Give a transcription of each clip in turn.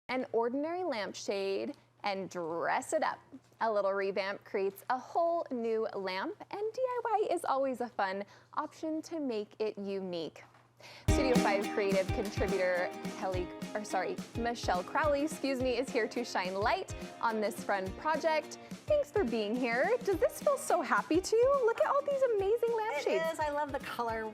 an ordinary lampshade and dress it up. A little revamp creates a whole new lamp, and DIY is always a fun option to make it unique. Studio 5 creative contributor Michelle Crowley, is here to shine light on this fun project. Thanks for being here. Does this feel so happy to you? Look at all these amazing lampshades. It is. I love the color.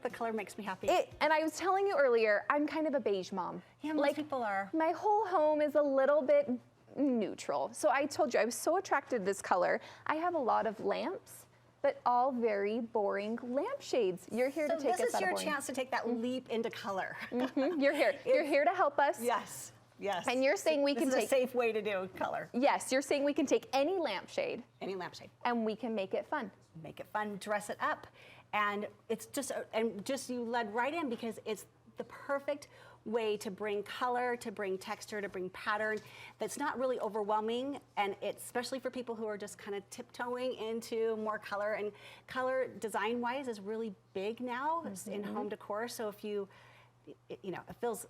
The color makes me happy. And I was telling you earlier, I'm kind of a beige mom. Yeah, most people are. My whole home is a little bit neutral. So I told you, I was so attracted to this color. I have a lot of lamps, but all very boring lampshades. You're here to take us out of boring. So this is your chance to take that leap into color. You're here. You're here to help us. Yes. Yes. And you're saying we can take... This is a safe way to do color. Yes, you're saying we can take any lampshade. Any lampshade. And we can make it fun. Make it fun, dress it up. And it's just, you led right in because it's the perfect way to bring color, to bring texture, to bring pattern that's not really overwhelming, and it's especially for people who are just kind of tiptoeing into more color. And color design-wise is really big now in home decor. So if you know, it feels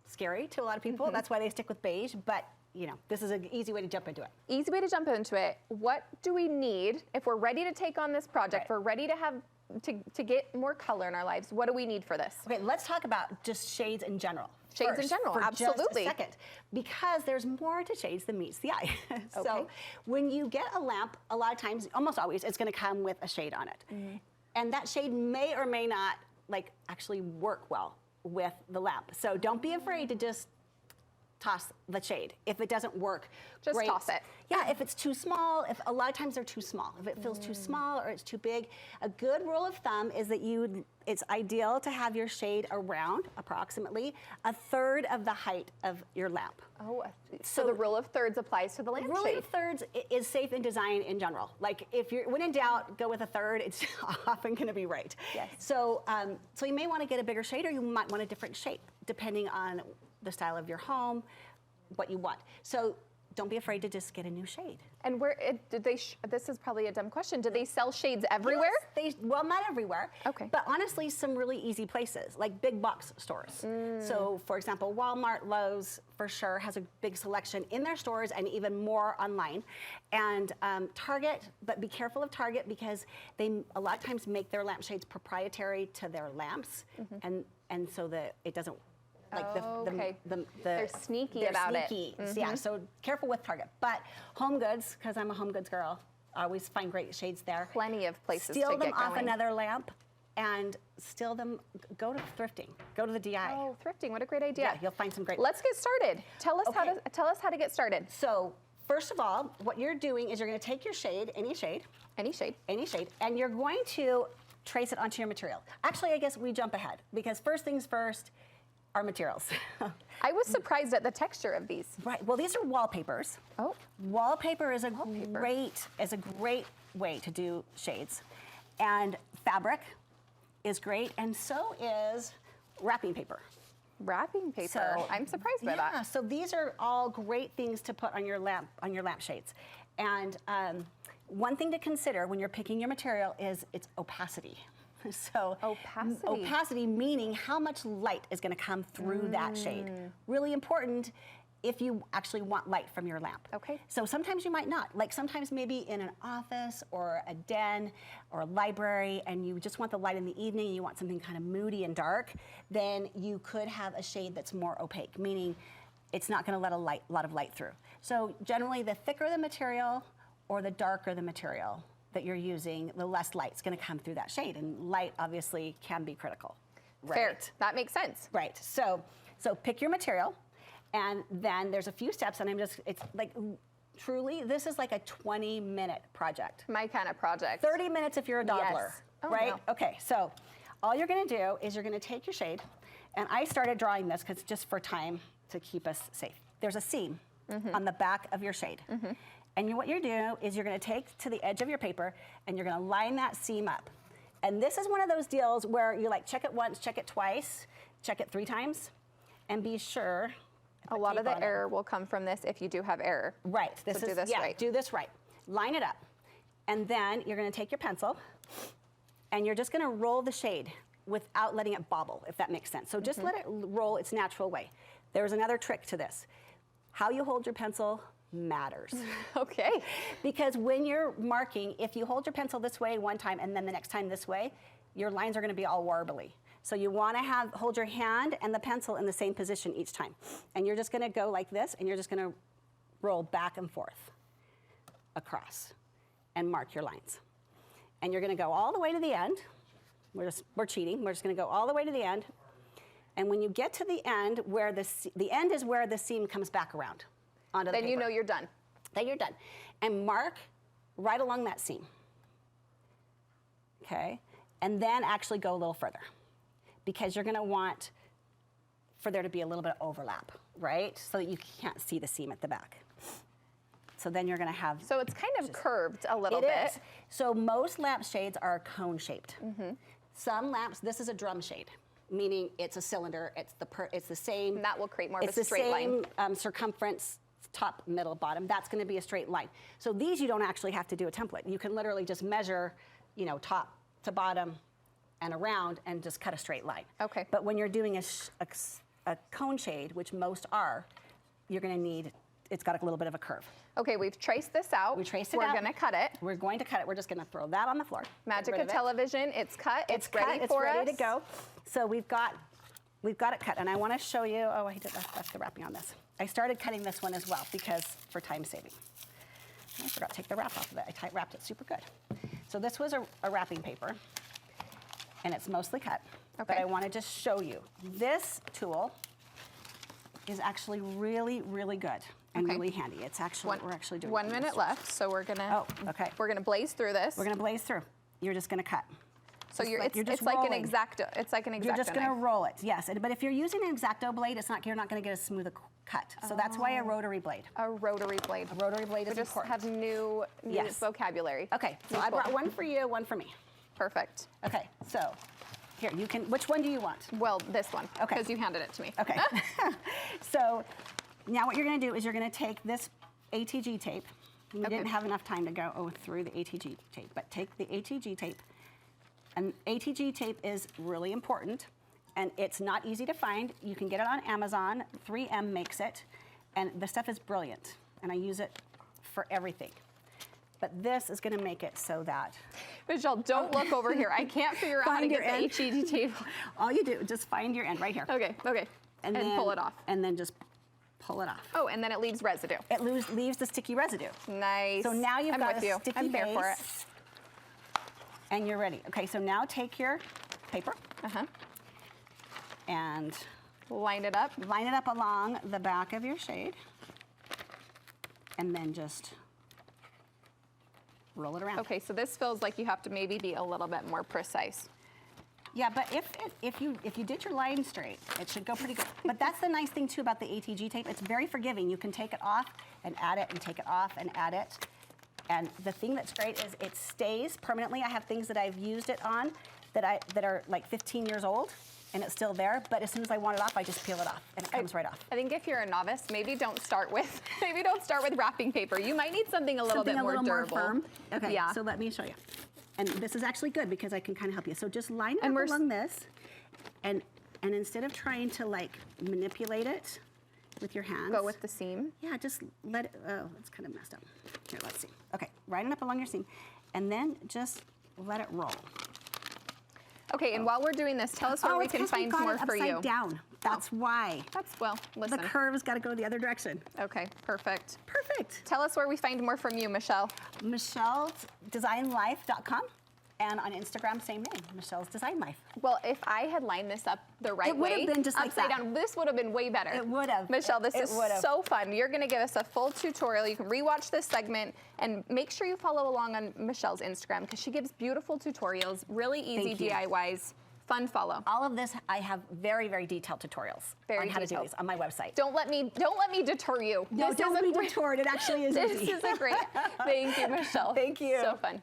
scary to a lot of people. That's why they stick with beige, but you know, this is an easy way to jump into it. Easy way to jump into it. What do we need if we're ready to take on this project? Right. We're ready to have to get more color in our lives. What do we need for this? Okay, let's talk about just shades in general. Shades in general, absolutely. Just a second, because there's more to shades than meets the eye. So when you get a lamp, a lot of times, almost always, it's going to come with a shade on it, and that shade may or may not actually work well with the lamp. So don't be afraid to just toss the shade. If it doesn't work, just great. Toss it. Yeah, if it's too small, if a lot of times they're too small. If it feels too small or it's too big, a good rule of thumb is that it's ideal to have your shade around approximately 1/3 of the height of your lamp. Oh, so the rule of thirds applies to the lampshade. The rule of thirds is safe in design in general. Like if you're, when in doubt, go with 1/3. It's often going to be right. Yes. So, so you may want to get a bigger shade, or you might want a different shape depending on the style of your home, what you want. So don't be afraid to just get a new shade. And where did they? This is probably a dumb question. Do they sell shades everywhere? Yes, well, not everywhere. Okay. But honestly, some really easy places, like big box stores. So, for example, Walmart, Lowe's, for sure, has a big selection in their stores and even more online. And Target, but be careful of Target because they a lot of times make their lampshades proprietary to their lamps, and so that it doesn't. They're sneaky about it. Yeah, so careful with Target. But Home Goods, because I'm a Home Goods girl, I always find great shades there. Plenty of places to steal get them off going. another lamp and steal them. Go to thrifting. Go to the DI. Oh, thrifting! What a great idea. Yeah, you'll find some great. Let's get started. Tell us how to get started. So first of all, what you're doing is you're going to take your shade, any shade, and you're going to trace it onto your material. Actually, I guess we jump ahead because first things first. Our materials. I was surprised at the texture of these. Right. Well, these are wallpapers. Oh. Wallpaper is a great way to do shades, and fabric is great, and so is wrapping paper. Wrapping paper. So, I'm surprised by that. Yeah. So these are all great things to put on your lampshades, and one thing to consider when you're picking your material is its opacity. So opacity meaning how much light is going to come through that shade. Really important if you actually want light from your lamp. Okay. So sometimes you might not. Like sometimes maybe in an office or a den or a library and you just want the light in the evening and you want something kind of moody and dark, then you could have a shade that's more opaque, meaning it's not going to let a lot of light through. So generally the thicker the material or the darker the material that you're using, the less light's going to come through that shade, and light obviously can be critical. Right? Fair. That makes sense. Right. So pick your material, and then there's a few steps, and it's like truly this is like a 20-minute project. My kind of project. 30 minutes if you're a dawdler. Yes. Oh, right? no. Okay. So all you're going to do is you're going to take your shade, and I started drawing this because just for time to keep us safe. There's a seam on the back of your shade. And what you're doing is you're going to take to the edge of your paper and you're going to line that seam up. And this is one of those deals where you check it once, check it twice, check it 3 times, and be sure. A lot of the error will come from this if you do have error. Right. Do this right. Do this right. Line it up. And then you're going to take your pencil and you're just going to roll the shade without letting it bobble, if that makes sense. So just let it roll its natural way. There's another trick to this. how you hold your pencil matters. Okay. Because when you're marking, if you hold your pencil this way one time and then the next time this way, your lines are going to be all warbly. So you want to hold your hand and the pencil in the same position each time. And you're just going to go like this, and you're just going to roll back and forth across and mark your lines. And you're going to go all the way to the end. We're cheating. We're just going to go all the way to the end. And when you get to the end, where the end is where the seam comes back around onto the paper. Then you know you're done. Then you're done. And mark right along that seam. Okay? And then actually go a little further, because you're going to want for there to be a little bit of overlap, right? So that you can't see the seam at the back. So then you're going to have... So it's kind of curved a little bit. It is. So most lampshades are cone-shaped. Some lamps, this is a drum shade, meaning it's a cylinder. It's the same... And that will create more of it's a straight line. It's the same circumference, top, middle, bottom. That's going to be a straight line. So these you don't actually have to do a template. You can literally just measure, you know, top to bottom and around and just cut a straight line. Okay. But when you're doing a cone shade, which most are, you're going to need, it's got a little bit of a curve. Okay, we've traced this out. We traced it We're out. going to cut it. We're going to cut it. We're just going to throw that on the floor. Magic of television. It's cut. It's ready for us. It's ready to go. So we've got it cut, and I want to show you. Oh, I left the wrapping on this. I started cutting this one as well because for time saving. I forgot to take the wrap off of it. I wrapped it super good. So this was a wrapping paper, and it's mostly cut. Okay. But I want to just show you. This tool is actually really, really good and really handy. It's actually we're actually doing 1 minute left, so we're gonna. Oh, okay. We're gonna blaze through this. We're gonna blaze through. You're just gonna cut. So it's like an X-Acto. It's like an X-Acto. You're just going to knife. roll it, yes. But if you're using an X-Acto blade, you're not going to get as smooth a cut. So that's why a rotary blade. A rotary blade. A rotary blade is just important. have new vocabulary. Okay, so I brought one for you, one for me. Perfect. Okay, so here, you can, which one do you want? Well, this one, Okay. because you handed it to me. Okay. So now what you're going to do is you're going to take this ATG tape. We didn't have enough time to go through the ATG tape, but take the ATG tape. And ATG tape is really important, and it's not easy to find. You can get it on Amazon. 3M makes it, and the stuff is brilliant, and I use it for everything. But this is going to make it so that... Michelle, don't look over here. I can't figure out how to get the ATG tape. All you do, just find your end right here. Okay. And then pull it off. And then just pull it off. Oh, and then it leaves residue. It leaves the sticky residue. Nice. So now you've got a sticky I'm base. here for it. And you're ready. Okay, so now take your paper and line it up along the back of your shade, and then just roll it around. Okay, so this feels like you have to maybe be a little bit more precise. Yeah, but if you did your line straight, it should go pretty good. But that's the nice thing too about the ATG tape. It's very forgiving. You can take it off and add it, and take it off and add it. And the thing that's great is it stays permanently. I have things that I've used it on that are like 15 years old, and it's still there. But as soon as I want it off, I just peel it off, and it comes right off. I think if you're a novice, maybe don't start with wrapping paper. You might need something a little bit more durable. More firm. Okay. Yeah. So let me show you. And this is actually good because I can kind of help you. So just line it up along this, and instead of trying to like manipulate it with your hands. Go with the seam. Yeah, just let it, oh, it's kind of messed up. Here, let's see. Okay, line it up along your seam, and then just let it roll. Okay, and while we're doing this, tell us where we can find more for you. Upside down. That's why. Listen. The curve's got to go the other direction. Okay, perfect. Perfect. Tell us where we find more from you, Michelle. Michelle'sDesignLife.com. And on Instagram, same name, Michelle's Design Life. Well, if I had lined this up the right way, it would have been just like upside that. down, this would have been way better. It would have. Michelle, this is so fun. You're going to give us a full tutorial. You can rewatch this segment, and make sure you follow along on Michelle's Instagram, because she gives beautiful tutorials, really easy DIYs. Fun follow. All of this, I have very, very detailed tutorials on how to do these on my website. Don't let me deter you. No, don't be detoured. It actually is easy. This is a great. Thank you, Michelle. Thank you. So fun.